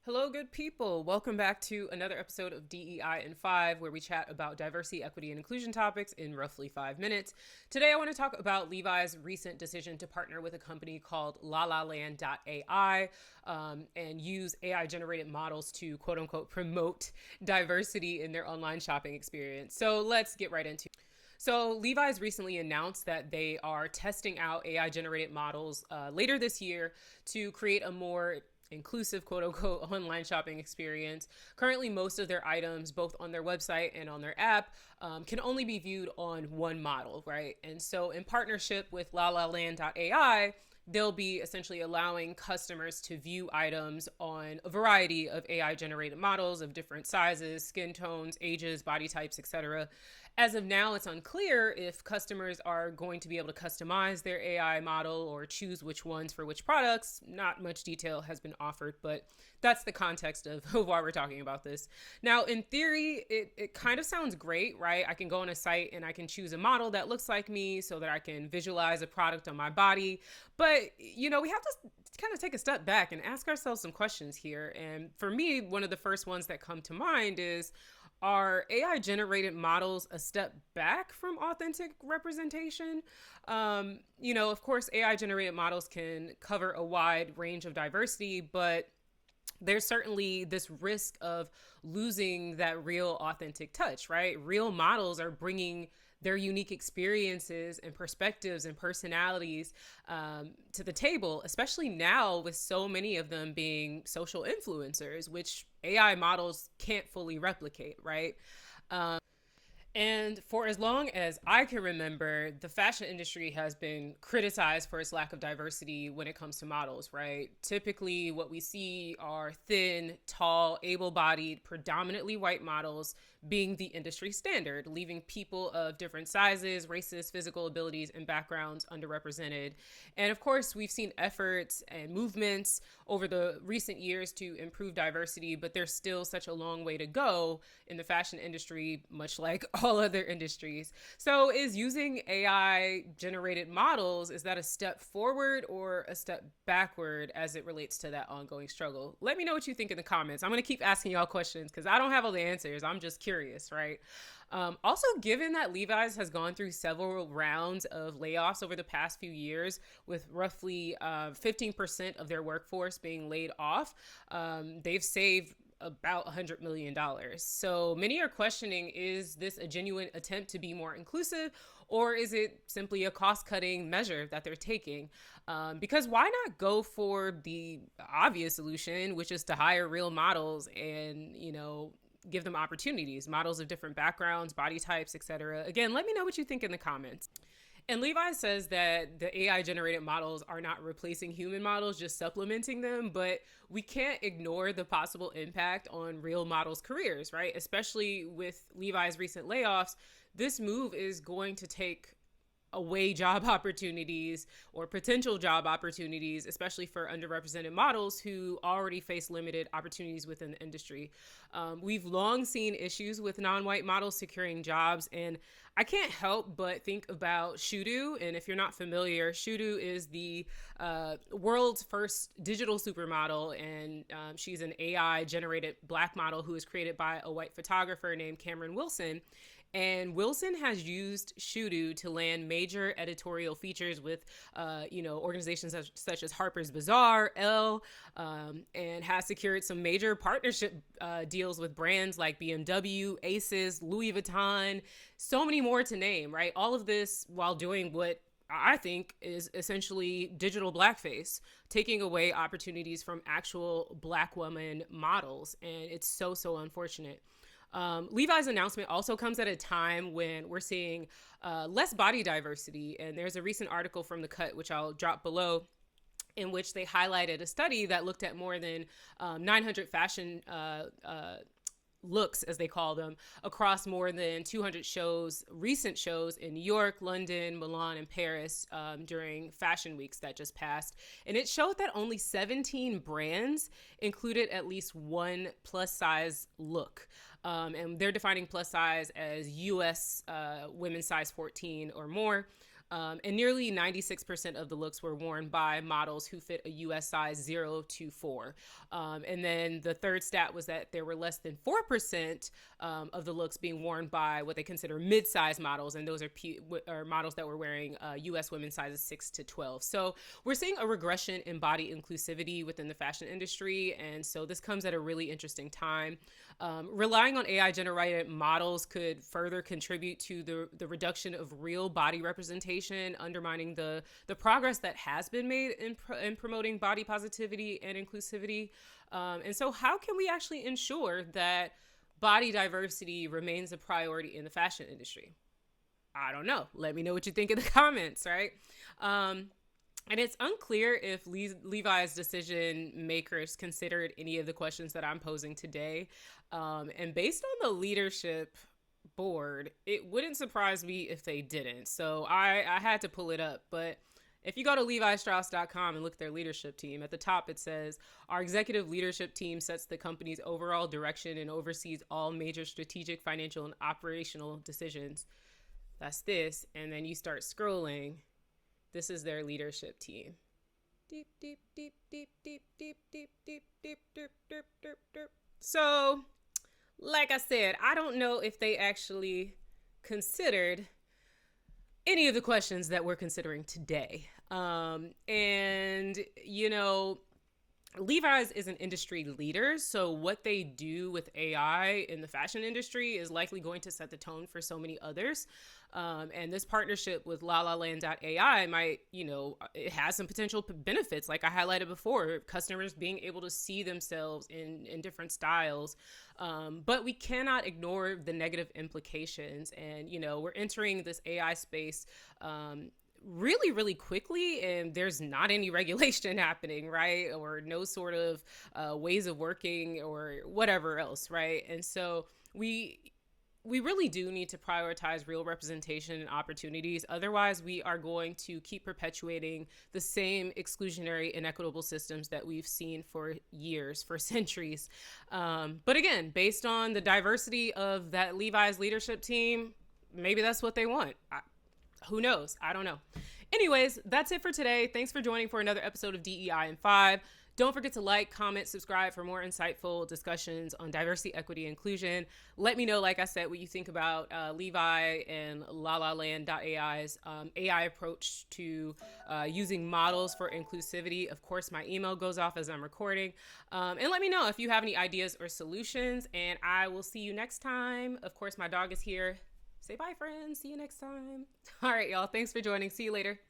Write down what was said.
Hello, good people. Welcome back to another episode of DEI in 5, where we chat about diversity, equity, and inclusion topics in roughly 5 minutes. Today, I want to talk about Levi's recent decision to partner with a company called ay-dree-el and use AI generated models to quote unquote promote diversity in their online shopping experience. So let's get right into it. So, Levi's recently announced that they are testing out AI generated models later this year to create a more inclusive, quote unquote, online shopping experience. Currently, most of their items, both on their website and on their app, can only be viewed on one model, right? And so, in partnership with ay-dree-el, they'll be essentially allowing customers to view items on a variety of AI generated models of different sizes, skin tones, ages, body types, etc. As of now, it's unclear if customers are going to be able to customize their AI model or choose which ones for which products. Not much detail has been offered, but that's the context of why we're talking about this. Now, in theory, it kind of sounds great, right? I can go on a site and I can choose a model that looks like me so that I can visualize a product on my body. But, we have to kind of take a step back and ask ourselves some questions here. And for me, one of the first ones that come to mind is, are AI generated models a step back from authentic representation? Of course, AI generated models can cover a wide range of diversity, but there's certainly this risk of losing that real authentic touch, right? Real models are bringing their unique experiences and perspectives and personalities to the table, especially now with so many of them being social influencers, which AI models can't fully replicate, right? And for as long as I can remember, the fashion industry has been criticized for its lack of diversity when it comes to models, right? Typically, what we see are thin, tall, able bodied, predominantly white models being the industry standard, leaving people of different sizes, races, physical abilities, and backgrounds underrepresented. And of course, we've seen efforts and movements over the recent years to improve diversity, but there's still such a long way to go in the fashion industry, much like all other industries. So is using AI generated models, is that a step forward or a step backward as it relates to that ongoing struggle? Let me know what you think in the comments. I'm going to keep asking y'all questions because I don't have all the answers. I'm just curious, right? Also, given that Levi's has gone through several rounds of layoffs over the past few years, with roughly 15% of their workforce being laid off, they've saved about $100 million. So many are questioning, is this a genuine attempt to be more inclusive, or is it simply a cost-cutting measure that they're taking? Because why not go for the obvious solution, which is to hire real models and, give them opportunities, models of different backgrounds, body types, etc. Again, let me know what you think in the comments. And Levi says that the AI generated models are not replacing human models, just supplementing them. But we can't ignore the possible impact on real models' careers, right? Especially with Levi's recent layoffs, this move is going to take away job opportunities or potential job opportunities, especially for underrepresented models who already face limited opportunities within the industry. We've long seen issues with non-white models securing jobs, and I can't help but think about Shudu. And if you're not familiar, Shudu is the world's first digital supermodel, and she's an AI generated Black model who was created by a white photographer named Cameron Wilson. And Wilson has used Shudu to land major editorial features with, organizations such as Harper's Bazaar, Elle, and has secured some major partnership deals with brands like BMW, Aces, Louis Vuitton, so many more to name, right? All of this while doing what I think is essentially digital blackface, taking away opportunities from actual Black woman models. And it's so, so unfortunate. Levi's announcement also comes at a time when we're seeing less body diversity. And there's a recent article from The Cut, which I'll drop below, in which they highlighted a study that looked at more than 900 fashion looks, as they call them, across more than 200 shows, recent shows in New York, London, Milan, and Paris during fashion weeks that just passed. And it showed that only 17 brands included at least one plus size look. And they're defining plus size as US women's size 14 or more. And nearly 96% of the looks were worn by models who fit a US size 0 to 4. And then the third stat was that there were less than 4% of the looks being worn by what they consider mid-size models. And those are models that were wearing US women's sizes 6 to 12. So we're seeing a regression in body inclusivity within the fashion industry. And so this comes at a really interesting time. Relying on AI generated models could further contribute to the reduction of real body representation, undermining the progress that has been made in promoting body positivity and inclusivity. And so how can we actually ensure that body diversity remains a priority in the fashion industry? I don't know. Let me know what you think in the comments, right? And it's unclear if Levi's decision makers considered any of the questions that I'm posing today. And based on the leadership board, it wouldn't surprise me if they didn't. So I had to pull it up. But if you go to levistrauss.com and look at their leadership team, at the top it says, our executive leadership team sets the company's overall direction and oversees all major strategic, financial, and operational decisions. That's this. And then you start scrolling. This is their leadership team. Deep, deep, deep, deep, deep, deep, deep, deep, deep, deep, deep, deep, deep. So, like I said, I don't know if they actually considered any of the questions that we're considering today. And, you know, Levi's is an industry leader, so what they do with AI in the fashion industry is likely going to set the tone for so many others. And this partnership with ay-dree-el might, you know, it has some potential benefits, like I highlighted before, customers being able to see themselves in different styles. But we cannot ignore the negative implications. And, you know, we're entering this AI space really, really quickly, and there's not any regulation happening, right? Or no sort of ways of working or whatever else, right? And so we really do need to prioritize real representation and opportunities. Otherwise, we are going to keep perpetuating the same exclusionary, inequitable systems that we've seen for years, for centuries. But again, based on the diversity of that Levi's leadership team, maybe that's what they want. Who knows? I don't know. Anyways, that's it for today. Thanks for joining for another episode of DEI in 5. Don't forget to like, comment, subscribe for more insightful discussions on diversity, equity, inclusion. Let me know, like I said, what you think about Levi and AI's AI approach to using models for inclusivity. Of course, my email goes off as I'm recording. And let me know if you have any ideas or solutions, and I will see you next time. Of course, my dog is here. Say bye, friends. See you next time. All right, y'all. Thanks for joining. See you later.